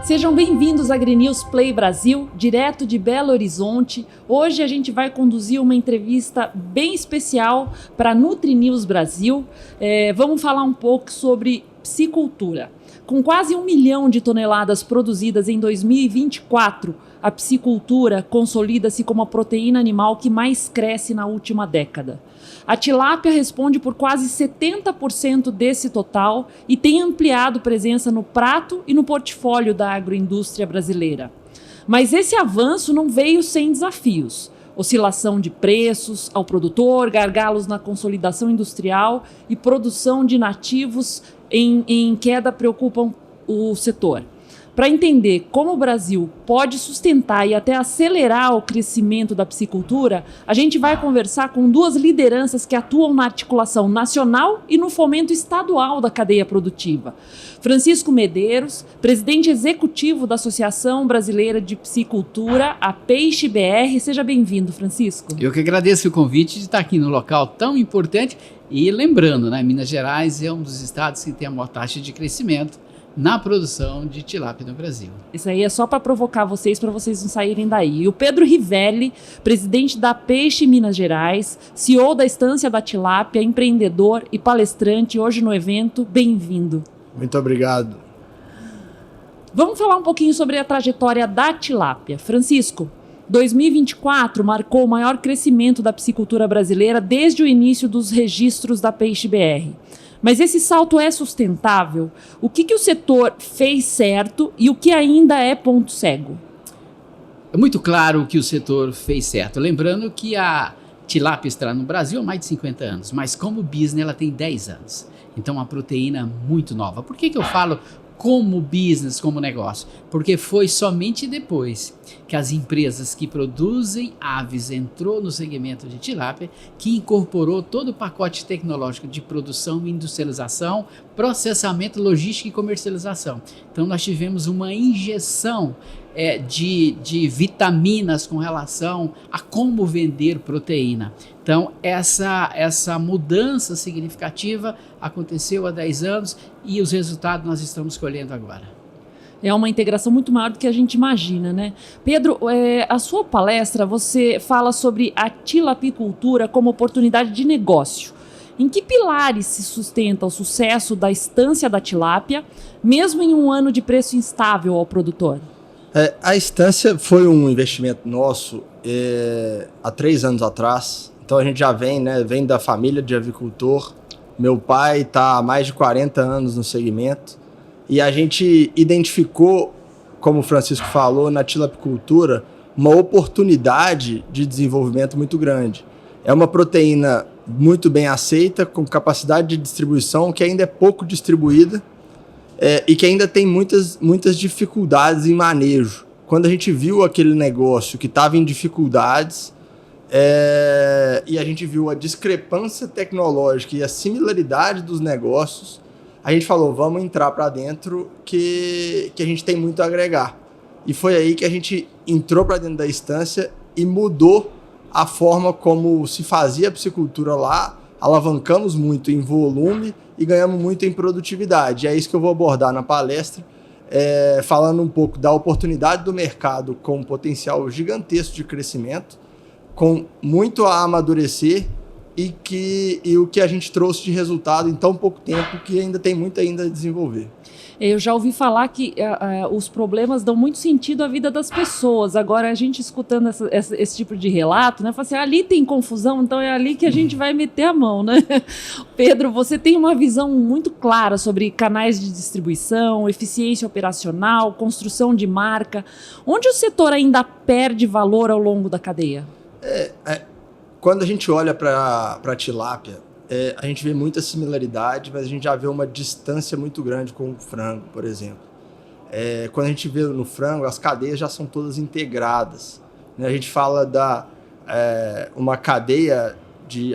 Sejam bem-vindos à AgriNews Play Brasil, direto de Belo Horizonte. Hoje a gente vai conduzir uma entrevista bem especial para a NutriNews Brasil. Vamos falar um pouco sobre piscicultura. Com quase 1 milhão de toneladas produzidas em 2024, a piscicultura consolida-se como a proteína animal que mais cresce na última década. A tilápia responde por quase 70% desse total e tem ampliado presença no prato e no portfólio da agroindústria brasileira. Mas esse avanço não veio sem desafios. Oscilação de preços ao produtor, gargalos na consolidação industrial e produção de nativos em queda preocupam o setor. Para entender como o Brasil pode sustentar e até acelerar o crescimento da piscicultura, a gente vai conversar com duas lideranças que atuam na articulação nacional e no fomento estadual da cadeia produtiva. Francisco Medeiros, presidente executivo da Associação Brasileira de Piscicultura, a Peixe BR. Seja bem-vindo, Francisco. Eu que agradeço o convite de estar aqui no local tão importante. E lembrando, Minas Gerais é um dos estados que tem a maior taxa de crescimento na produção de tilápia no Brasil. Isso aí é só para provocar vocês, para vocês não saírem daí. E o Pedro Rivelli, presidente da Peixe Minas Gerais, CEO da Estância da Tilápia, empreendedor e palestrante hoje no evento. Bem-vindo. Muito obrigado. Vamos falar um pouquinho sobre a trajetória da tilápia. Francisco, 2024 marcou o maior crescimento da piscicultura brasileira desde o início dos registros da Peixe BR. Mas esse salto é sustentável? O que o setor fez certo e o que ainda é ponto cego? É muito claro que o setor fez certo. Lembrando que a tilápia está no Brasil há mais de 50 anos, mas como business ela tem 10 anos. Então é uma proteína muito nova. Por que eu falo como business, como negócio? Porque foi somente depois que as empresas que produzem aves entrou no segmento de tilápia que incorporou todo o pacote tecnológico de produção, industrialização, processamento, logística e comercialização. Então nós tivemos uma injeção de vitaminas com relação a como vender proteína. Então essa mudança significativa aconteceu há 10 anos e os resultados nós estamos colhendo agora. É uma integração muito maior do que a gente imagina, né? Pedro, a sua palestra, você fala sobre a tilapicultura como oportunidade de negócio. Em que pilares se sustenta o sucesso da Estância da Tilápia, mesmo em um ano de preço instável ao produtor? A Estância foi um investimento nosso há 3 anos atrás. Então a gente já vem da família de avicultor. Meu pai está há mais de 40 anos no segmento. E a gente identificou, como o Francisco falou, na tilapicultura, uma oportunidade de desenvolvimento muito grande. É uma proteína muito bem aceita, com capacidade de distribuição que ainda é pouco distribuída e que ainda tem muitas dificuldades em manejo. Quando a gente viu aquele negócio que estava em dificuldades e a gente viu a discrepância tecnológica e a similaridade dos negócios, a gente falou, vamos entrar para dentro que a gente tem muito a agregar. E foi aí que a gente entrou para dentro da Estância e mudou a forma como se fazia a piscicultura lá, alavancamos muito em volume e ganhamos muito em produtividade. E é isso que eu vou abordar na palestra, falando um pouco da oportunidade do mercado com um potencial gigantesco de crescimento, com muito a amadurecer e o que a gente trouxe de resultado em tão pouco tempo que ainda tem muito ainda a desenvolver. Eu já ouvi falar que os problemas dão muito sentido à vida das pessoas. Agora, a gente escutando esse tipo de relato, fala assim, ali tem confusão, então é ali que a gente vai meter a mão, né? Pedro, você tem uma visão muito clara sobre canais de distribuição, eficiência operacional, construção de marca. Onde o setor ainda perde valor ao longo da cadeia? Quando a gente olha para a tilápia, a gente vê muita similaridade, mas a gente já vê uma distância muito grande com o frango, por exemplo. Quando a gente vê no frango, as cadeias já são todas integradas. A gente fala uma cadeia,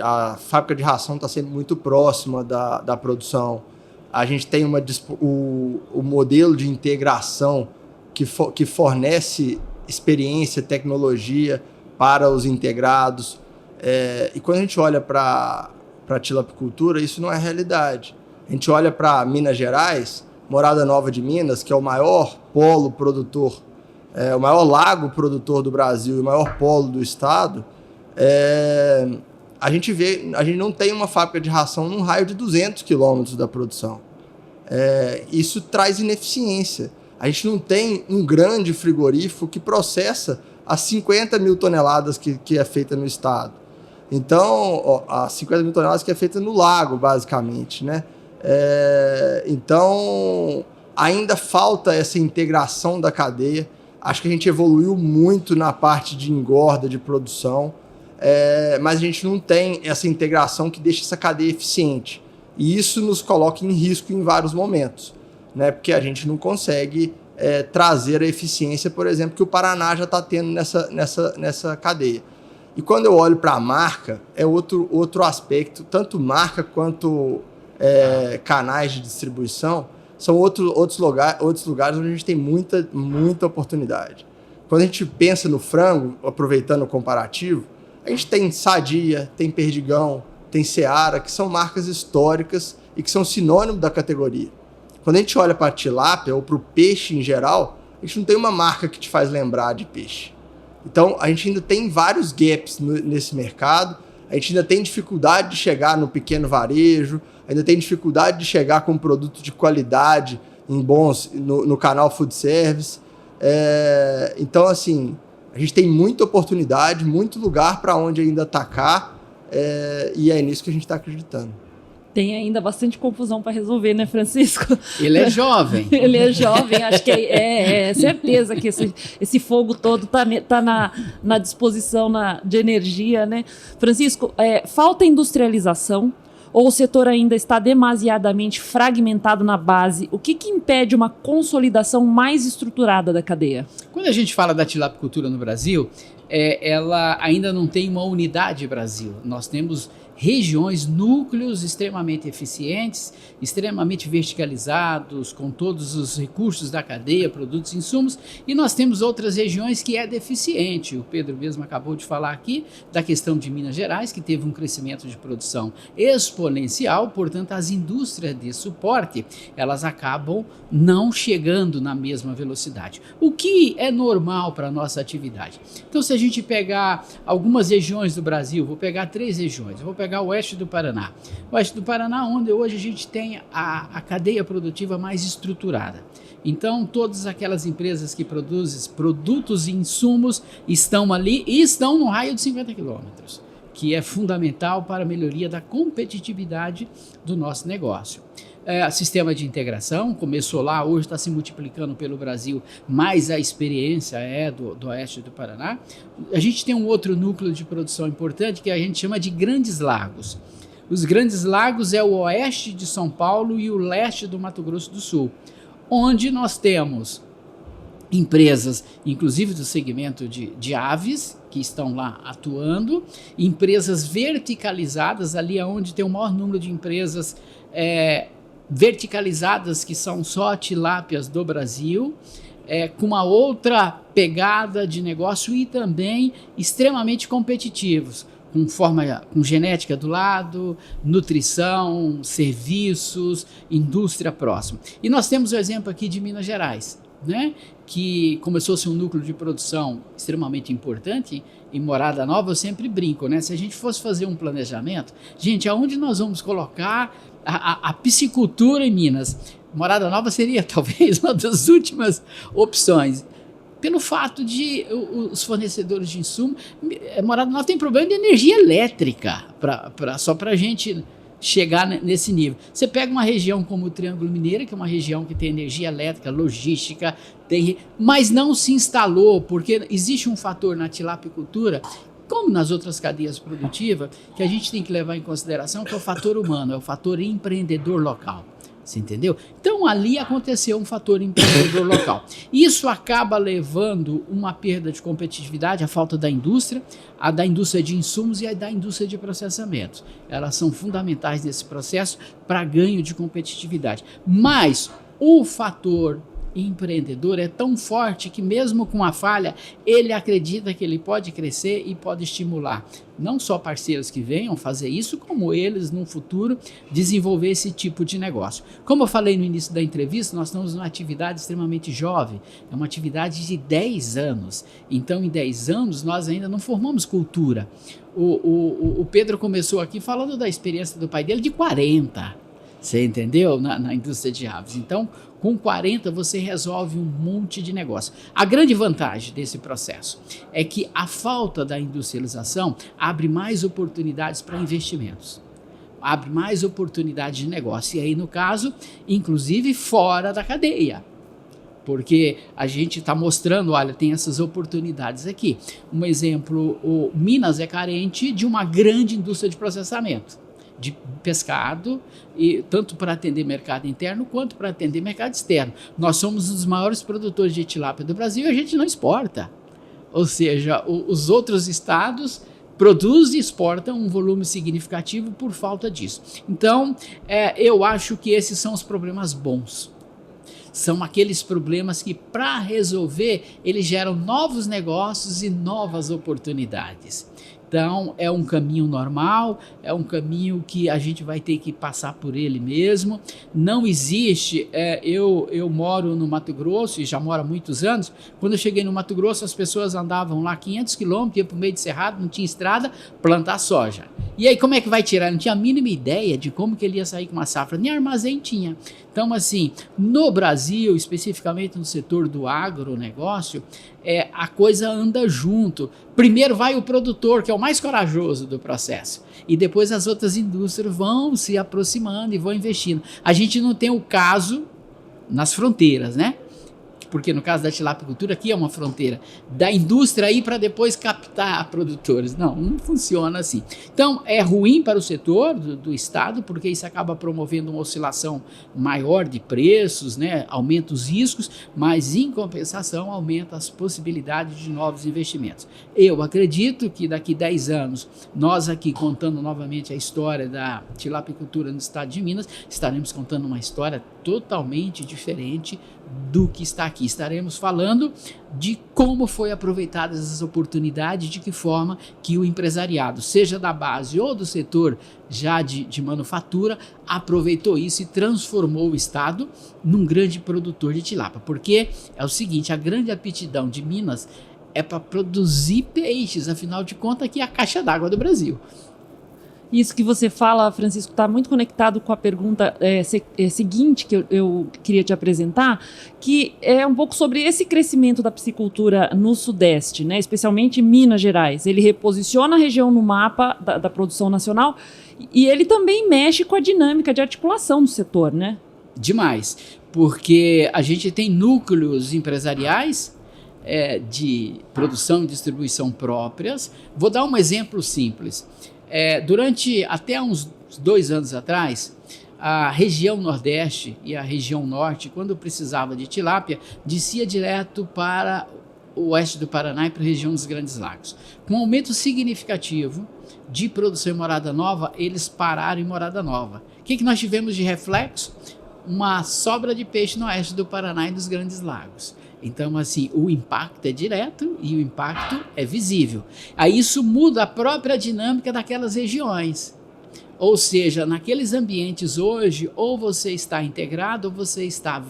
a fábrica de ração está sempre muito próxima da produção. A gente tem o modelo de integração que fornece experiência, tecnologia para os integrados. E quando a gente olha para a tilapicultura, isso não é realidade. A gente olha para Minas Gerais, Morada Nova de Minas, que é o maior polo produtor, o maior lago produtor do Brasil e o maior polo do estado, a gente não tem uma fábrica de ração num raio de 200 quilômetros da produção. Isso traz ineficiência. A gente não tem um grande frigorífico que processa as 50 mil toneladas que é feita no estado. Então, as 50 mil toneladas que é feita no lago, basicamente, né? Então, ainda falta essa integração da cadeia. Acho que a gente evoluiu muito na parte de engorda, de produção, mas a gente não tem essa integração que deixa essa cadeia eficiente. E isso nos coloca em risco em vários momentos, né? Porque a gente não consegue trazer a eficiência, por exemplo, que o Paraná já está tendo nessa cadeia. E quando eu olho para a marca, é outro aspecto, tanto marca quanto canais de distribuição, são outros lugares onde a gente tem muita oportunidade. Quando a gente pensa no frango, aproveitando o comparativo, a gente tem Sadia, tem Perdigão, tem Seara, que são marcas históricas e que são sinônimo da categoria. Quando a gente olha para a tilápia ou para o peixe em geral, a gente não tem uma marca que te faz lembrar de peixe. Então, a gente ainda tem vários gaps nesse mercado, a gente ainda tem dificuldade de chegar no pequeno varejo, ainda tem dificuldade de chegar com um produto de qualidade no canal food service. Então, assim, a gente tem muita oportunidade, muito lugar para onde ainda atacar, e é nisso que a gente está acreditando. Tem ainda bastante confusão para resolver, né, Francisco? Ele é jovem. Ele é jovem, acho que é certeza que esse fogo todo tá na disposição de energia, né? Francisco, falta industrialização ou o setor ainda está demasiadamente fragmentado na base? O que impede uma consolidação mais estruturada da cadeia? Quando a gente fala da tilapicultura no Brasil, ela ainda não tem uma unidade Brasil. Nós temos regiões, núcleos extremamente eficientes, extremamente verticalizados, com todos os recursos da cadeia, produtos e insumos, e nós temos outras regiões que é deficiente. O Pedro mesmo acabou de falar aqui da questão de Minas Gerais, que teve um crescimento de produção exponencial, portanto as indústrias de suporte, elas acabam não chegando na mesma velocidade, o que é normal para a nossa atividade. Então, se a gente pegar algumas regiões do Brasil, vou pegar 3 regiões, eu vou pegar o oeste do Paraná. O oeste do Paraná, onde hoje a gente tem a cadeia produtiva mais estruturada. Então, todas aquelas empresas que produzem produtos e insumos estão ali e estão no raio de 50 quilômetros, que é fundamental para a melhoria da competitividade do nosso negócio. Sistema de integração começou lá, hoje está se multiplicando pelo Brasil, mas a experiência do oeste do Paraná. A gente tem um outro núcleo de produção importante que a gente chama de Grandes Lagos. Os Grandes Lagos é o oeste de São Paulo e o leste do Mato Grosso do Sul, onde nós temos empresas, inclusive do segmento de aves, que estão lá atuando, empresas verticalizadas, ali onde tem o maior número de empresas verticalizadas, que são só tilápias do Brasil, com uma outra pegada de negócio e também extremamente competitivos, com genética do lado, nutrição, serviços, indústria próxima. E nós temos o exemplo aqui de Minas Gerais, né? Que começou a ser um núcleo de produção extremamente importante. Em Morada Nova eu sempre brinco, né? Se a gente fosse fazer um planejamento, gente, aonde nós vamos colocar a piscicultura em Minas? Morada Nova seria talvez uma das últimas opções, pelo fato de os fornecedores de insumo, Morada Nova tem problema de energia elétrica, só para a gente chegar nesse nível. Você pega uma região como o Triângulo Mineiro, que é uma região que tem energia elétrica, logística, mas não se instalou, porque existe um fator na tilapicultura, como nas outras cadeias produtivas, que a gente tem que levar em consideração, que é o fator humano, é o fator empreendedor local. Você entendeu? Então, ali aconteceu um fator empreendedor local. Isso acaba levando uma perda de competitividade, a falta da indústria, a da indústria de insumos e a da indústria de processamento. Elas são fundamentais nesse processo para ganho de competitividade. Mas o fator empreendedor é tão forte que mesmo com a falha, ele acredita que ele pode crescer e pode estimular não só parceiros que venham fazer isso, como eles no futuro desenvolver esse tipo de negócio. Como eu falei no início da entrevista, nós estamos numa atividade extremamente jovem, é uma atividade de 10 anos, então em 10 anos nós ainda não formamos cultura. O Pedro começou aqui falando da experiência do pai dele de 40, você entendeu? Na indústria de aves. Então, com 40 você resolve um monte de negócio. A grande vantagem desse processo é que a falta da industrialização abre mais oportunidades para investimentos, abre mais oportunidades de negócio. E aí, no caso, inclusive fora da cadeia. Porque a gente está mostrando, olha, tem essas oportunidades aqui. Um exemplo, o Minas é carente de uma grande indústria de processamento de pescado, e tanto para atender mercado interno quanto para atender mercado externo. Nós somos um dos maiores produtores de tilápia do Brasil e a gente não exporta. Ou seja, os outros estados produzem e exportam um volume significativo por falta disso. Então, eu acho que esses são os problemas bons. São aqueles problemas que, para resolver, eles geram novos negócios e novas oportunidades. Então, é um caminho normal, é um caminho que a gente vai ter que passar por ele mesmo. Não existe, eu moro no Mato Grosso e já moro há muitos anos. Quando eu cheguei no Mato Grosso, as pessoas andavam lá 500 quilômetros, iam para o meio de cerrado, não tinha estrada, plantar soja. E aí, como é que vai tirar? Não tinha a mínima ideia de como que ele ia sair com uma safra, nem armazém tinha. Então, assim, no Brasil, especificamente no setor do agronegócio, a coisa anda junto. Primeiro vai o produtor, que é o mais corajoso do processo, e depois as outras indústrias vão se aproximando e vão investindo. A gente não tem o caso nas fronteiras, né? Porque no caso da tilapicultura, aqui é uma fronteira da indústria aí para depois captar produtores. Não funciona assim. Então, é ruim para o setor do Estado, porque isso acaba promovendo uma oscilação maior de preços, né? Aumenta os riscos, mas em compensação aumenta as possibilidades de novos investimentos. Eu acredito que daqui 10 anos, nós aqui contando novamente a história da tilapicultura no estado de Minas, estaremos contando uma história totalmente diferente do que está aqui. Estaremos falando de como foi aproveitadas essas oportunidades, de que forma que o empresariado, seja da base ou do setor já de manufatura, aproveitou isso e transformou o estado num grande produtor de tilápia. Porque é o seguinte, a grande aptidão de Minas é para produzir peixes, afinal de contas aqui é a caixa d'água do Brasil. Isso que você fala, Francisco, está muito conectado com a pergunta seguinte que eu queria te apresentar, que é um pouco sobre esse crescimento da piscicultura no Sudeste, né? Especialmente em Minas Gerais. Ele reposiciona a região no mapa da produção nacional e ele também mexe com a dinâmica de articulação do setor, né? Demais, porque a gente tem núcleos empresariais de produção e distribuição próprias. Vou dar um exemplo simples. Durante até uns 2 anos atrás, a região Nordeste e a região Norte, quando precisava de tilápia, descia direto para o oeste do Paraná e para a região dos Grandes Lagos. Com um aumento significativo de produção em Morada Nova, eles pararam em Morada Nova. O que nós tivemos de reflexo? Uma sobra de peixe no oeste do Paraná e dos Grandes Lagos. Então, assim, o impacto é direto e o impacto é visível. Aí isso muda a própria dinâmica daquelas regiões. Ou seja, naqueles ambientes hoje, ou você está integrado ou você está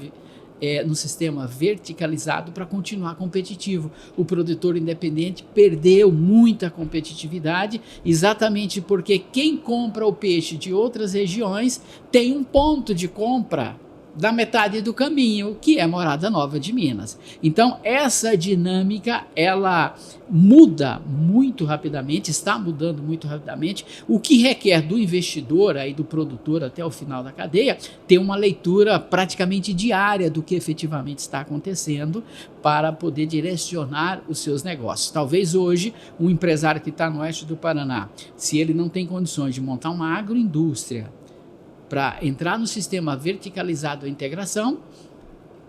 no sistema verticalizado para continuar competitivo. O produtor independente perdeu muita competitividade, exatamente porque quem compra o peixe de outras regiões tem um ponto de compra da metade do caminho, que é Morada Nova de Minas. Então, essa dinâmica, ela muda muito rapidamente, está mudando muito rapidamente, o que requer do investidor, aí do produtor até o final da cadeia, ter uma leitura praticamente diária do que efetivamente está acontecendo para poder direcionar os seus negócios. Talvez hoje, um empresário que está no oeste do Paraná, se ele não tem condições de montar uma agroindústria para entrar no sistema verticalizado da integração,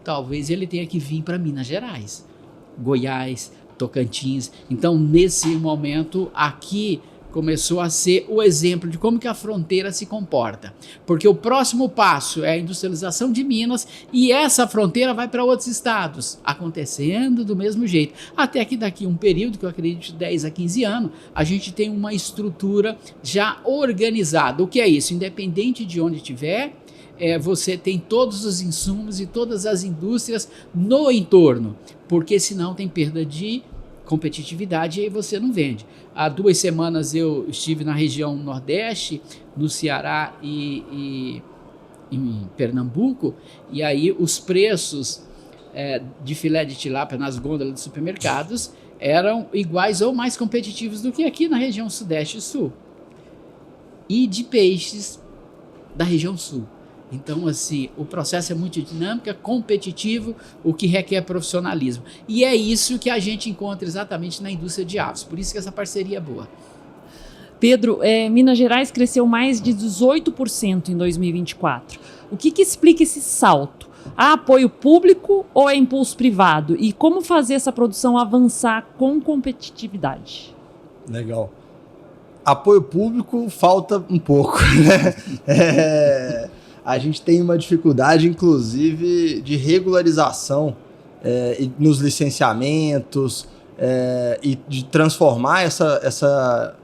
talvez ele tenha que vir para Minas Gerais, Goiás, Tocantins. Então, nesse momento, aqui, começou a ser o exemplo de como que a fronteira se comporta. Porque o próximo passo é a industrialização de Minas e essa fronteira vai para outros estados, acontecendo do mesmo jeito. Até que daqui um período, que eu acredito de 10 a 15 anos, a gente tem uma estrutura já organizada. O que é isso? Independente de onde estiver, você tem todos os insumos e todas as indústrias no entorno, porque senão tem perda de competitividade e aí você não vende. Há 2 semanas eu estive na região Nordeste, no Ceará e em Pernambuco, e aí os preços de filé de tilápia nas gôndolas dos supermercados eram iguais ou mais competitivos do que aqui na região Sudeste e Sul. E de peixes da região Sul. Então, assim, o processo é muito dinâmico, é competitivo, o que requer profissionalismo. E é isso que a gente encontra exatamente na indústria de aves. Por isso que essa parceria é boa. Pedro, Minas Gerais cresceu mais de 18% em 2024. O que explica esse salto? Há apoio público ou é impulso privado? E como fazer essa produção avançar com competitividade? Legal. Apoio público falta um pouco, né? A gente tem uma dificuldade, inclusive, de regularização nos licenciamentos e de transformar essa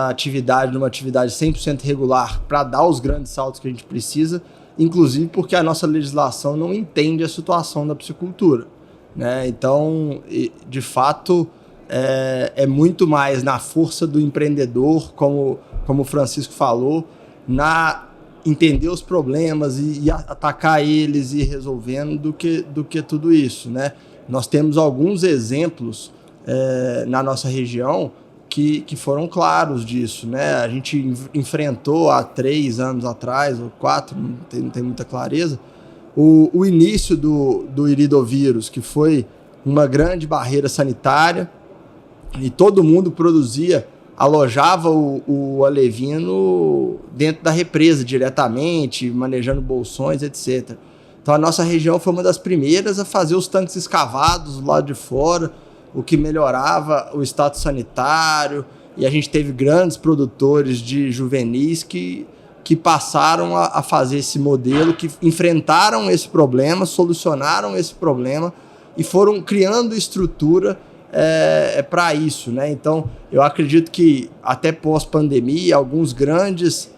atividade numa atividade 100% regular para dar os grandes saltos que a gente precisa, inclusive porque a nossa legislação não entende a situação da piscicultura, né? Então, de fato, é muito mais na força do empreendedor, como o Francisco falou, entender os problemas e atacar eles e ir resolvendo do que tudo isso, né? Nós temos alguns exemplos na nossa região que foram claros disso, né? A gente enfrentou há 3 anos atrás, ou 4, não tem muita clareza, o início do iridovírus, que foi uma grande barreira sanitária e todo mundo alojava o alevino dentro da represa diretamente, manejando bolsões, etc. Então a nossa região foi uma das primeiras a fazer os tanques escavados do lado de fora, o que melhorava o status sanitário, e a gente teve grandes produtores de juvenis que passaram a fazer esse modelo, que enfrentaram esse problema, solucionaram esse problema e foram criando estrutura para isso, né? Então, eu acredito que até pós-pandemia, alguns grandes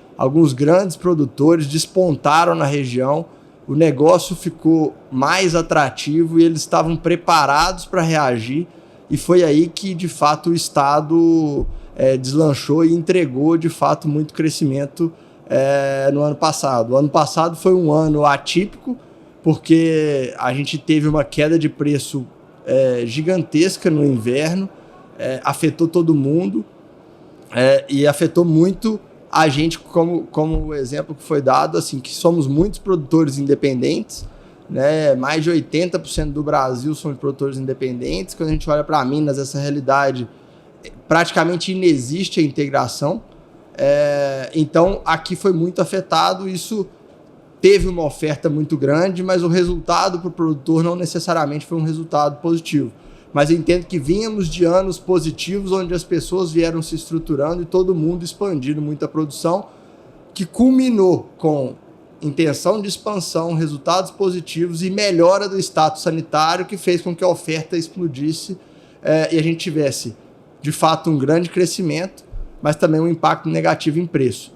produtores despontaram na região, o negócio ficou mais atrativo e eles estavam preparados para reagir, e foi aí que, de fato, o Estado deslanchou e entregou, de fato, muito crescimento no ano passado. O ano passado foi um ano atípico, porque a gente teve uma queda de preço gigantesca no inverno, afetou todo mundo e afetou muito a gente, como o exemplo que foi dado, assim, que somos muitos produtores independentes, né? Mais de 80% do Brasil somos produtores independentes. Quando a gente olha para Minas, essa realidade praticamente inexiste a integração. Então, aqui foi muito afetado. Isso teve uma oferta muito grande, mas o resultado para o produtor não necessariamente foi um resultado positivo. Mas eu entendo que vínhamos de anos positivos, onde as pessoas vieram se estruturando e todo mundo expandindo muita produção, que culminou com intenção de expansão, resultados positivos e melhora do status sanitário, que fez com que a oferta explodisse e a gente tivesse, de fato, um grande crescimento, mas também um impacto negativo em preço.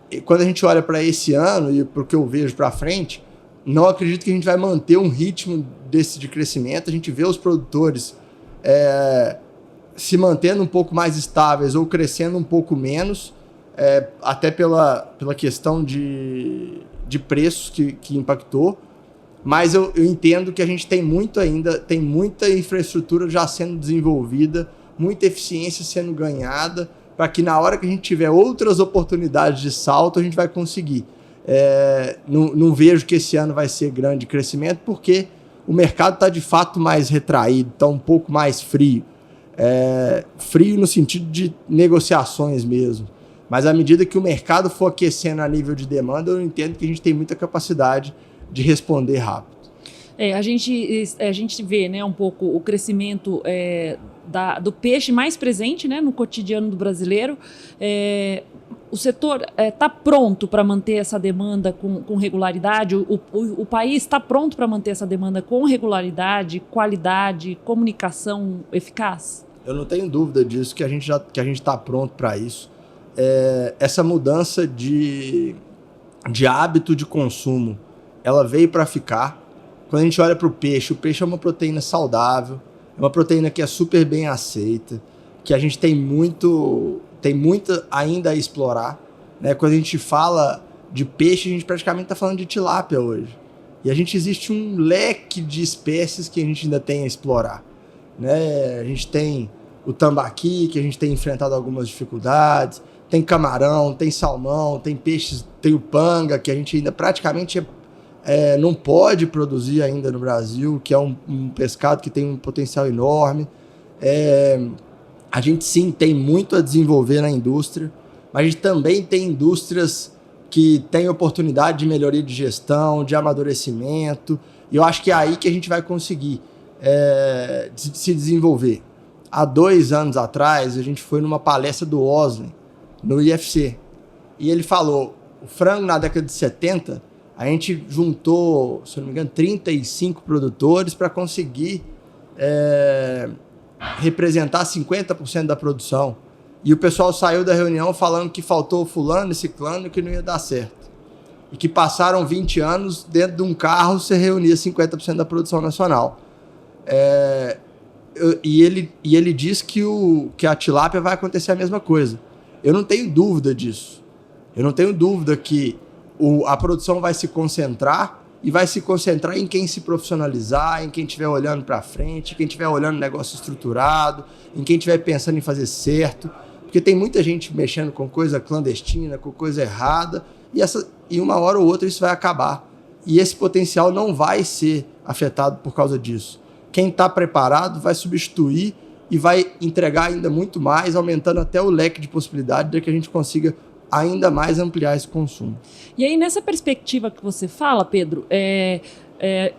E quando a gente olha para esse ano e para o que eu vejo para frente, não acredito que a gente vai manter um ritmo desse de crescimento. A gente vê os produtores se mantendo um pouco mais estáveis ou crescendo um pouco menos, até pela questão de preços que impactou. Mas eu entendo que a gente tem muita infraestrutura já sendo desenvolvida, muita eficiência sendo ganhada, para que na hora que a gente tiver outras oportunidades de salto, a gente vai conseguir. Não vejo que esse ano vai ser grande crescimento, porque o mercado está de fato mais retraído, está um pouco mais frio. Frio no sentido de negociações mesmo. Mas à medida que o mercado for aquecendo a nível de demanda, eu entendo que a gente tem muita capacidade de responder rápido. A gente vê, né, um pouco o crescimento do peixe mais presente, né, no cotidiano do brasileiro. O setor está pronto para manter essa demanda com regularidade? O país está pronto para manter essa demanda com regularidade, qualidade, comunicação eficaz? Eu não tenho dúvida disso, que a gente está pronto para isso. Essa mudança de hábito de consumo, ela veio para ficar. Quando a gente olha para o peixe é uma proteína saudável, é uma proteína que é super bem aceita, que a gente tem muito ainda a explorar, né? Quando a gente fala de peixe, a gente praticamente está falando de tilápia hoje. E existe um leque de espécies que a gente ainda tem a explorar, né? A gente tem o tambaqui, que a gente tem enfrentado algumas dificuldades, tem camarão, tem salmão, tem peixes, tem o panga, que a gente ainda praticamente não pode produzir ainda no Brasil, que é um pescado que tem um potencial enorme. A gente sim tem muito a desenvolver na indústria, mas a gente também tem indústrias que têm oportunidade de melhoria de gestão, de amadurecimento, e eu acho que é aí que a gente vai conseguir se desenvolver. Há 2 anos atrás, a gente foi numa palestra do Oslin, no IFC, e ele falou, o frango na década de 70, a gente juntou, se não me engano, 35 produtores para conseguir representar 50% da produção. E o pessoal saiu da reunião falando que faltou fulano e ciclano e que não ia dar certo. E que passaram 20 anos dentro de um carro você reunia 50% da produção nacional. E ele diz que a tilápia vai acontecer a mesma coisa. Eu não tenho dúvida disso. Eu não tenho dúvida que a produção vai se concentrar e vai se concentrar em quem se profissionalizar, em quem estiver olhando para frente, quem estiver olhando negócio estruturado, em quem estiver pensando em fazer certo. Porque tem muita gente mexendo com coisa clandestina, com coisa errada, e uma hora ou outra isso vai acabar. E esse potencial não vai ser afetado por causa disso. Quem está preparado vai substituir e vai entregar ainda muito mais, aumentando até o leque de possibilidades de que a gente consiga ainda mais ampliar esse consumo. E aí, nessa perspectiva que você fala, Pedro,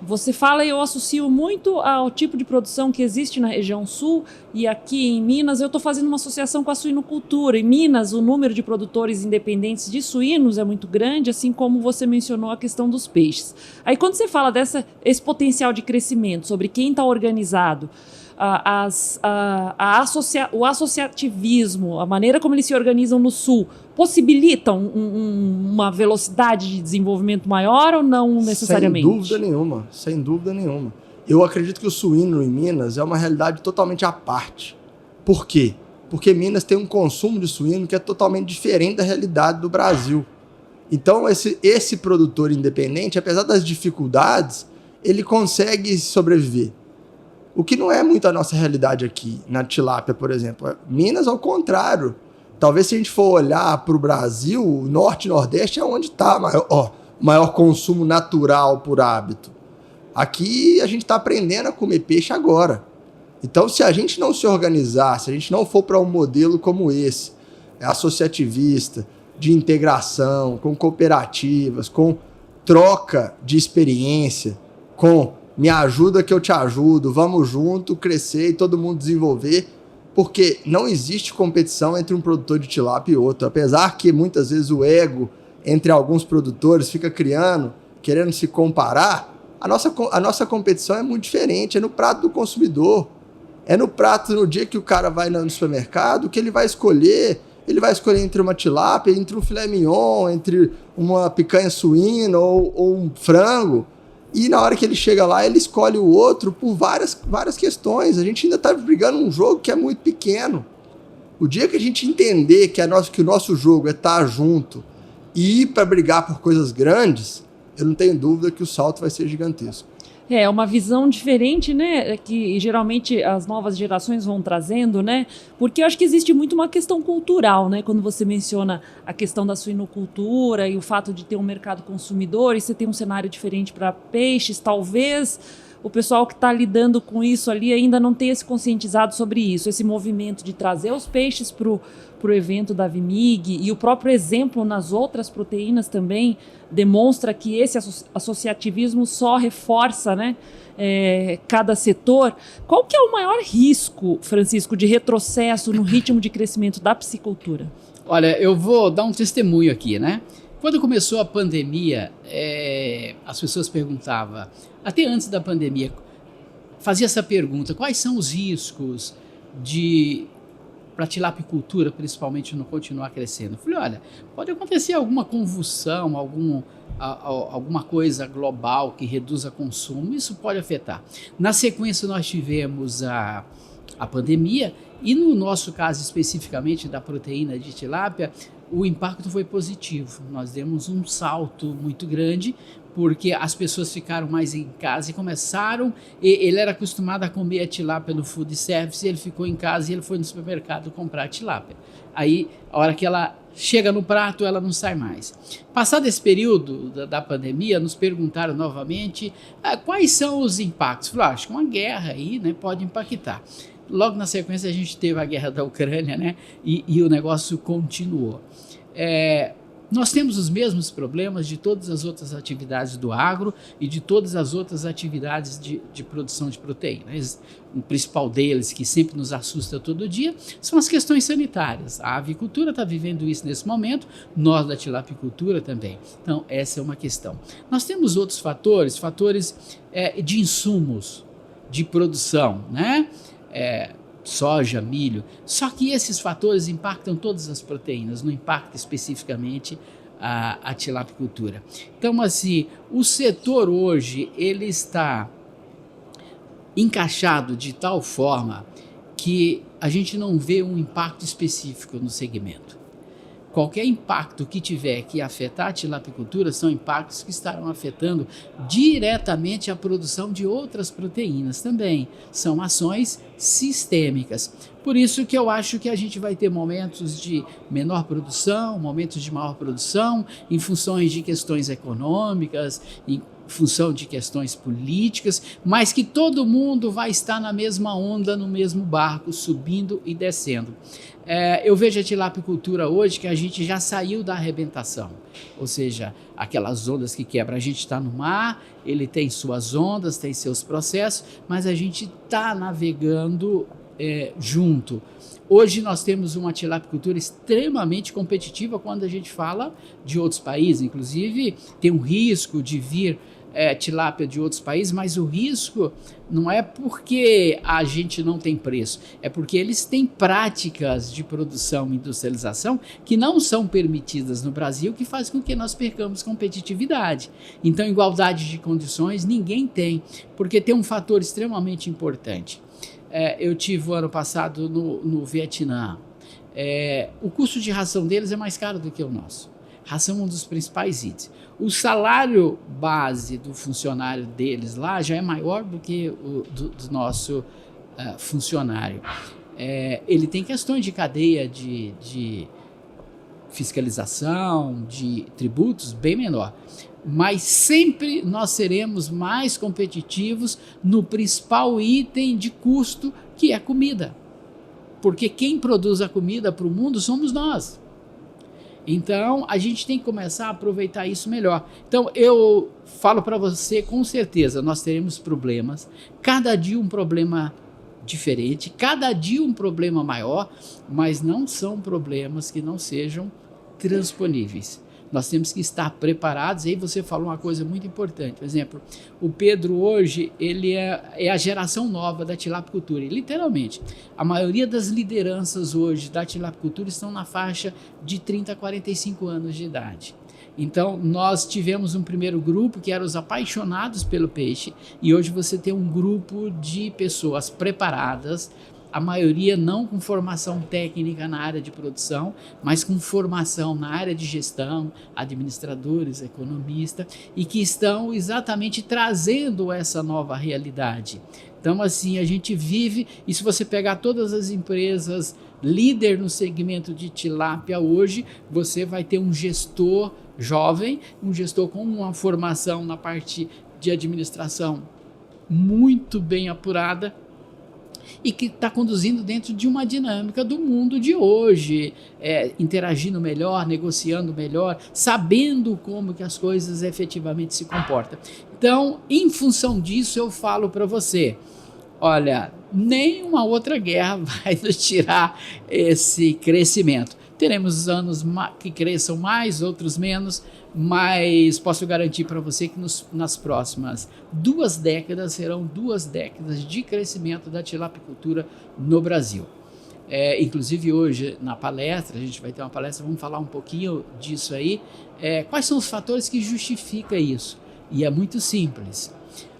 você fala e eu associo muito ao tipo de produção que existe na região sul, e aqui em Minas eu estou fazendo uma associação com a suinocultura. Em Minas, o número de produtores independentes de suínos é muito grande, assim como você mencionou a questão dos peixes. Aí, quando você fala esse potencial de crescimento, sobre quem está organizado, o associativismo, a maneira como eles se organizam no Sul, possibilitam uma velocidade de desenvolvimento maior ou não necessariamente? Sem dúvida nenhuma. Eu acredito que o suíno em Minas é uma realidade totalmente à parte. Por quê? Porque Minas tem um consumo de suíno que é totalmente diferente da realidade do Brasil. Então, esse produtor independente, apesar das dificuldades, ele consegue sobreviver. O que não é muito a nossa realidade aqui, na tilápia, por exemplo. Minas, ao contrário. Talvez se a gente for olhar para o Brasil, o norte e nordeste é onde está o maior consumo natural por hábito. Aqui a gente está aprendendo a comer peixe agora. Então, se a gente não se organizar, se a gente não for para um modelo como esse, associativista, de integração, com cooperativas, com troca de experiência, com me ajuda que eu te ajudo, vamos junto crescer e todo mundo desenvolver, porque não existe competição entre um produtor de tilápia e outro. Apesar que muitas vezes o ego entre alguns produtores fica querendo se comparar, a nossa competição é muito diferente, é no prato do consumidor. É no prato, no dia que o cara vai no supermercado, que ele vai escolher entre uma tilápia, entre um filé mignon, entre uma picanha suína ou um frango. E na hora que ele chega lá, ele escolhe o outro por várias questões. A gente ainda está brigando um jogo que é muito pequeno. O dia que a gente entender que o nosso jogo é estar junto e ir para brigar por coisas grandes, eu não tenho dúvida que o salto vai ser gigantesco. É uma visão diferente, né, que geralmente as novas gerações vão trazendo, né, porque eu acho que existe muito uma questão cultural, né, quando você menciona a questão da suinocultura e o fato de ter um mercado consumidor e você tem um cenário diferente para peixes, talvez o pessoal que está lidando com isso ali ainda não tenha se conscientizado sobre isso, esse movimento de trazer os peixes para o evento da VIMIG, e o próprio exemplo nas outras proteínas também demonstra que esse associativismo só reforça, né, cada setor. Qual que é o maior risco, Francisco, de retrocesso no ritmo de crescimento da piscicultura? Olha, eu vou dar um testemunho aqui, né? Quando começou a pandemia, as pessoas perguntavam, até antes da pandemia, fazia essa pergunta: quais são os riscos para a tilapicultura, principalmente, não continuar crescendo? Eu falei, olha, pode acontecer alguma convulsão, alguma coisa global que reduza consumo, isso pode afetar. Na sequência, nós tivemos a pandemia, e no nosso caso especificamente da proteína de tilápia, o impacto foi positivo. Nós demos um salto muito grande, porque as pessoas ficaram mais em casa e começaram. Ele era acostumado a comer a tilápia no food service, ele ficou em casa e ele foi no supermercado comprar a tilápia. Aí, a hora que ela chega no prato, ela não sai mais. Passado esse período da pandemia, nos perguntaram novamente quais são os impactos. Falaram, acho que uma guerra aí, né, pode impactar. Logo na sequência a gente teve a guerra da Ucrânia, né, e o negócio continuou. Nós temos os mesmos problemas de todas as outras atividades do agro e de todas as outras atividades de produção de proteínas. O principal deles, que sempre nos assusta todo dia, são as questões sanitárias. A avicultura está vivendo isso nesse momento, nós da tilapicultura também. Então, essa é uma questão. Nós temos outros fatores de insumos, de produção, né? Soja, milho, só que esses fatores impactam todas as proteínas, não impacta especificamente a tilapicultura. Então, assim, o setor hoje, ele está encaixado de tal forma que a gente não vê um impacto específico no segmento. Qualquer impacto que tiver que afetar a tilapicultura são impactos que estarão afetando diretamente a produção de outras proteínas também. São ações sistêmicas. Por isso que eu acho que a gente vai ter momentos de menor produção, momentos de maior produção, em funções de questões econômicas, em função de questões políticas, mas que todo mundo vai estar na mesma onda, no mesmo barco, subindo e descendo. Eu vejo a tilapicultura hoje que a gente já saiu da arrebentação, ou seja, aquelas ondas que quebram. A gente está no mar, ele tem suas ondas, tem seus processos, mas a gente está navegando junto. Hoje nós temos uma tilapicultura extremamente competitiva quando a gente fala de outros países, inclusive tem um risco de vir tilápia de outros países, mas o risco não é porque a gente não tem preço, é porque eles têm práticas de produção e industrialização que não são permitidas no Brasil, que faz com que nós percamos competitividade. Então, igualdade de condições ninguém tem, porque tem um fator extremamente importante. Eu tive o ano passado no Vietnã. O custo de ração deles é mais caro do que o nosso. Ração é um dos principais itens. O salário base do funcionário deles lá já é maior do que o do nosso funcionário. Ele tem questões de cadeia de fiscalização, de tributos bem menor. Mas sempre nós seremos mais competitivos no principal item de custo, que é comida. Porque quem produz a comida para o mundo somos nós. Então, a gente tem que começar a aproveitar isso melhor. Então, eu falo para você, com certeza, nós teremos problemas. Cada dia um problema diferente, cada dia um problema maior, mas não são problemas que não sejam transponíveis. Nós temos que estar preparados. Aí você falou uma coisa muito importante. Por exemplo, o Pedro hoje, ele é a geração nova da tilapicultura. E, literalmente, a maioria das lideranças hoje da tilapicultura estão na faixa de 30 a 45 anos de idade. Então, nós tivemos um primeiro grupo que eram os apaixonados pelo peixe, e hoje você tem um grupo de pessoas preparadas, a maioria não com formação técnica na área de produção, mas com formação na área de gestão, administradores, economistas, e que estão exatamente trazendo essa nova realidade. Então, assim, a gente vive, e se você pegar todas as empresas líder no segmento de tilápia hoje, você vai ter um gestor jovem, um gestor com uma formação na parte de administração muito bem apurada e que está conduzindo dentro de uma dinâmica do mundo de hoje, interagindo melhor, negociando melhor, sabendo como que as coisas efetivamente se comportam. Então, em função disso, eu falo para você, olha, nenhuma outra guerra vai nos tirar esse crescimento. Teremos anos que cresçam mais, outros menos, mas posso garantir para você que nas próximas 2 décadas serão 2 décadas de crescimento da tilapicultura no Brasil. Inclusive hoje na palestra, a gente vai ter uma palestra, vamos falar um pouquinho disso aí. Quais são os fatores que justificam isso? E é muito simples.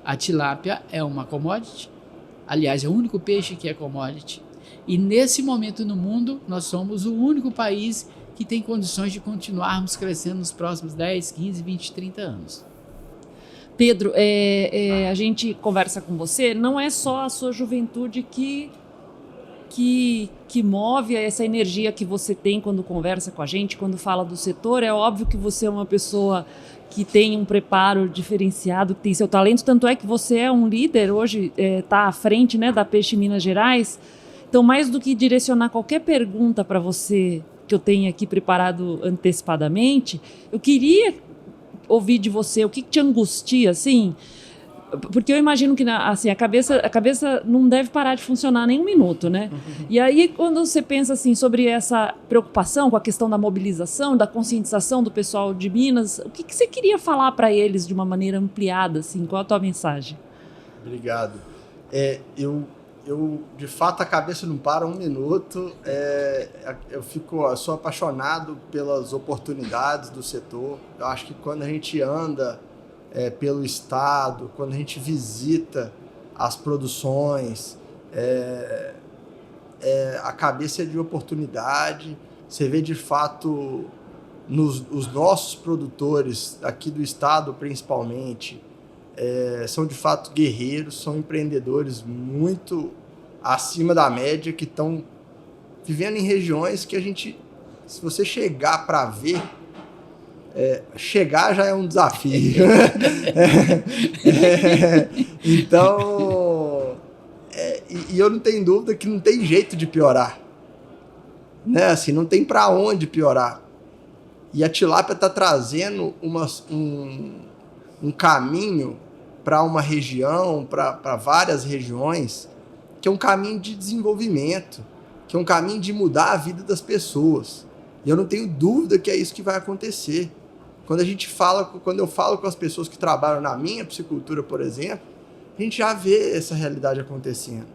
A tilápia é uma commodity, aliás, é o único peixe que é commodity. E nesse momento no mundo, nós somos o único país que tem condições de continuarmos crescendo nos próximos 10, 15, 20, 30 anos. Pedro, a gente conversa com você, não é só a sua juventude que move essa energia que você tem quando conversa com a gente, quando fala do setor. É óbvio que você é uma pessoa que tem um preparo diferenciado, que tem seu talento, tanto é que você é um líder, hoje está à frente, né, da Peixe Minas Gerais. Então, mais do que direcionar qualquer pergunta para você que eu tenho aqui preparado antecipadamente, eu queria ouvir de você o que te angustia, assim, porque eu imagino que assim, a cabeça não deve parar de funcionar nem um minuto, né? Uhum. E aí, quando você pensa assim, sobre essa preocupação com a questão da mobilização, da conscientização do pessoal de Minas, o que você queria falar para eles de uma maneira ampliada, assim? Qual a tua mensagem? Obrigado. Eu, de fato, a cabeça não para um minuto. Eu sou apaixonado pelas oportunidades do setor. Eu acho que quando a gente anda pelo estado, quando a gente visita as produções, a cabeça é de oportunidade. Você vê, de fato, os nossos produtores aqui do estado, principalmente, são de fato guerreiros, são empreendedores muito acima da média, que estão vivendo em regiões que a gente, se você chegar para ver, chegar já é um desafio. Então, e eu não tenho dúvida que não tem jeito de piorar, né? Assim, não tem para onde piorar. E a tilápia está trazendo um caminho para uma região, para várias regiões, que é um caminho de desenvolvimento, que é um caminho de mudar a vida das pessoas. E eu não tenho dúvida que é isso que vai acontecer. Quando eu falo com as pessoas que trabalham na minha piscicultura, por exemplo, a gente já vê essa realidade acontecendo.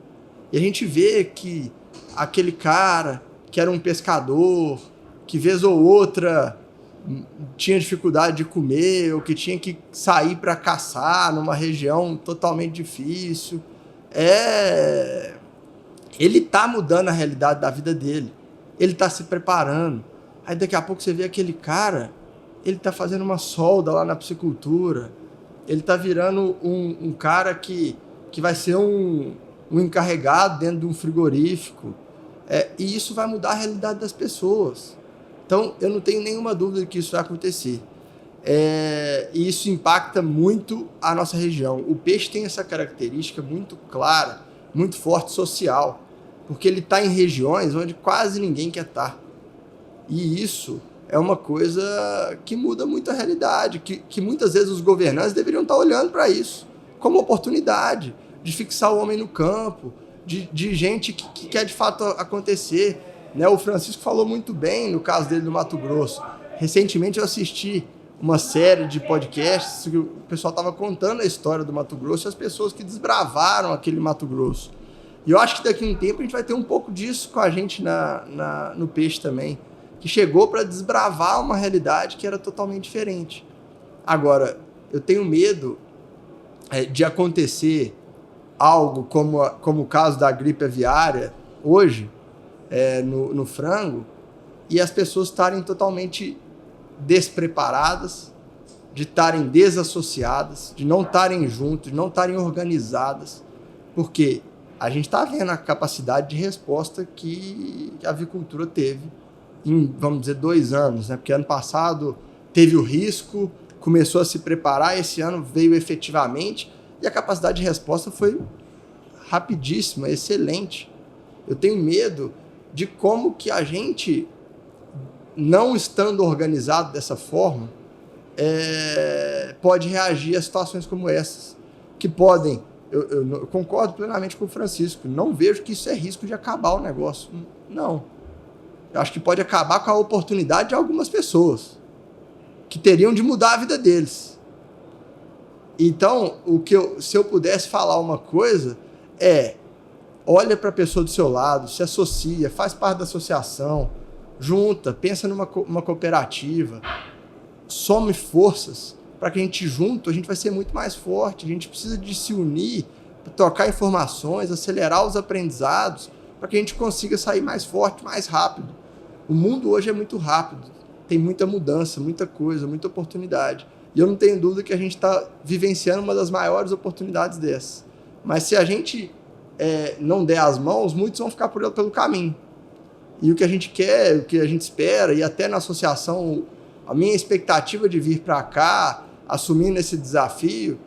E a gente vê que aquele cara que era um pescador, que vez ou outra tinha dificuldade de comer, ou que tinha que sair para caçar numa região totalmente difícil, ele está mudando a realidade da vida dele, ele está se preparando. Aí daqui a pouco você vê aquele cara, ele está fazendo uma solda lá na piscicultura, ele está virando um cara que vai ser um encarregado dentro de um frigorífico, e isso vai mudar a realidade das pessoas. Então, eu não tenho nenhuma dúvida que isso vai acontecer. E isso impacta muito a nossa região. O peixe tem essa característica muito clara, muito forte social, porque ele está em regiões onde quase ninguém quer estar. E isso é uma coisa que muda muito a realidade, que muitas vezes os governantes deveriam estar olhando para isso como oportunidade de fixar o homem no campo, de gente que quer de fato acontecer. Né? O Francisco falou muito bem no caso dele do Mato Grosso. Recentemente eu assisti uma série de podcasts que o pessoal estava contando a história do Mato Grosso e as pessoas que desbravaram aquele Mato Grosso. E eu acho que daqui a um tempo a gente vai ter um pouco disso com a gente no peixe também, que chegou para desbravar uma realidade que era totalmente diferente. Agora, eu tenho medo de acontecer algo como o caso da gripe aviária hoje, no frango, e as pessoas estarem totalmente despreparadas, de estarem desassociadas, de não estarem juntos, de não estarem organizadas, porque a gente está vendo a capacidade de resposta que a avicultura teve em, vamos dizer, 2 anos, né? Porque ano passado teve o risco, começou a se preparar, esse ano veio efetivamente, E a capacidade de resposta foi rapidíssima, excelente. Eu tenho medo de como que a gente, não estando organizado dessa forma, pode reagir a situações como essas, que podem... Eu concordo plenamente com o Francisco, não vejo que isso é risco de acabar o negócio. Não. Eu acho que pode acabar com a oportunidade de algumas pessoas que teriam de mudar a vida deles. Então, se eu pudesse falar uma coisa, olha para a pessoa do seu lado, se associa, faz parte da associação, junta, pensa numa cooperativa, some forças, para que a gente junto, a gente vai ser muito mais forte. A gente precisa de se unir, trocar informações, acelerar os aprendizados, para que a gente consiga sair mais forte, mais rápido. O mundo hoje é muito rápido, tem muita mudança, muita coisa, muita oportunidade. E eu não tenho dúvida que a gente está vivenciando uma das maiores oportunidades dessas. Mas se a gente não der as mãos, muitos vão ficar pelo caminho. E o que a gente quer, o que a gente espera, e até na associação, a minha expectativa de vir para cá, assumindo esse desafio,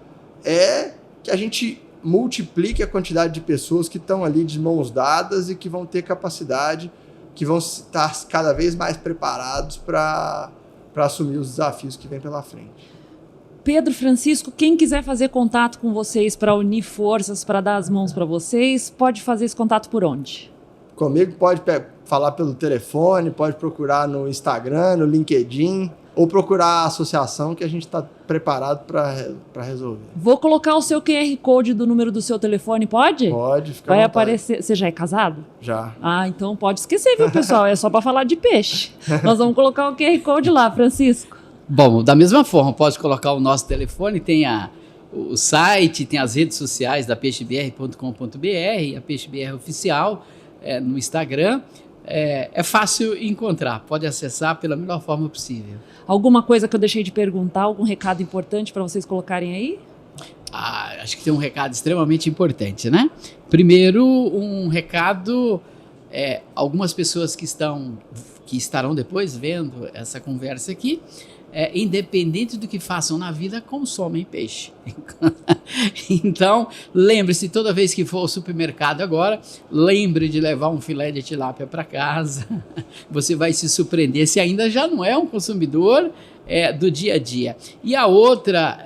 é que a gente multiplique a quantidade de pessoas que estão ali de mãos dadas e que vão ter capacidade, que vão estar cada vez mais preparados para assumir os desafios que vêm pela frente. Pedro, Francisco, quem quiser fazer contato com vocês para unir forças, para dar as mãos para vocês, pode fazer esse contato por onde? Comigo pode falar pelo telefone, pode procurar no Instagram, no LinkedIn, ou procurar a associação que a gente está preparado para resolver. Vou colocar o seu QR Code do número do seu telefone, pode? Pode, fica Vai à vontade. aparecer. Você já é casado? Já. Ah, então pode esquecer, viu, pessoal? É só para falar de peixe. Nós vamos colocar o QR Code lá, Francisco. Bom, da mesma forma, pode colocar o nosso telefone, tem o site, tem as redes sociais da peixebr.com.br, a PeixeBR Oficial, no Instagram. É fácil encontrar, pode acessar pela melhor forma possível. Alguma coisa que eu deixei de perguntar, algum recado importante para vocês colocarem aí? Acho que tem um recado extremamente importante, né? Primeiro, um recado, algumas pessoas que estarão depois vendo essa conversa aqui, independente do que façam na vida, consomem peixe. Então, lembre-se, toda vez que for ao supermercado agora, lembre de levar um filé de tilápia para casa. Você vai se surpreender se ainda já não é um consumidor do dia a dia. E a outra,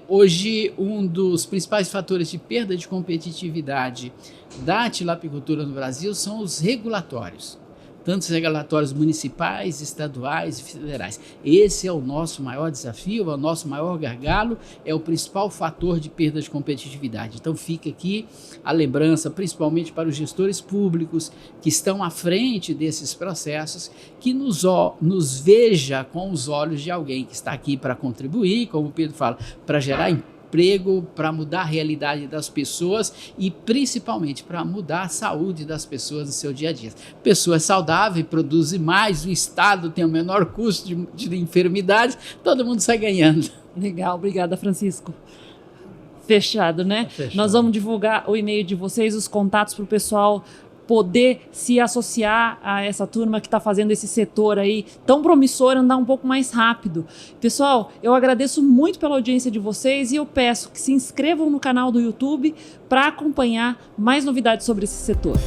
hoje, um dos principais fatores de perda de competitividade da tilapicultura no Brasil são os regulatórios. Tanto os regulatórios municipais, estaduais e federais. Esse é o nosso maior desafio, é o nosso maior gargalo, é o principal fator de perda de competitividade. Então fica aqui a lembrança, principalmente para os gestores públicos que estão à frente desses processos, que nos veja com os olhos de alguém que está aqui para contribuir, como o Pedro fala, para gerar emprego, para mudar a realidade das pessoas e principalmente para mudar a saúde das pessoas no seu dia a dia. Pessoa saudável, produz mais, o Estado tem o menor custo de enfermidades, todo mundo sai ganhando. Legal, obrigada, Francisco. Fechado, né? Fechado. Nós vamos divulgar o e-mail de vocês, os contatos para o pessoal poder se associar a essa turma que está fazendo esse setor aí tão promissor, andar um pouco mais rápido. Pessoal, eu agradeço muito pela audiência de vocês e eu peço que se inscrevam no canal do YouTube para acompanhar mais novidades sobre esse setor.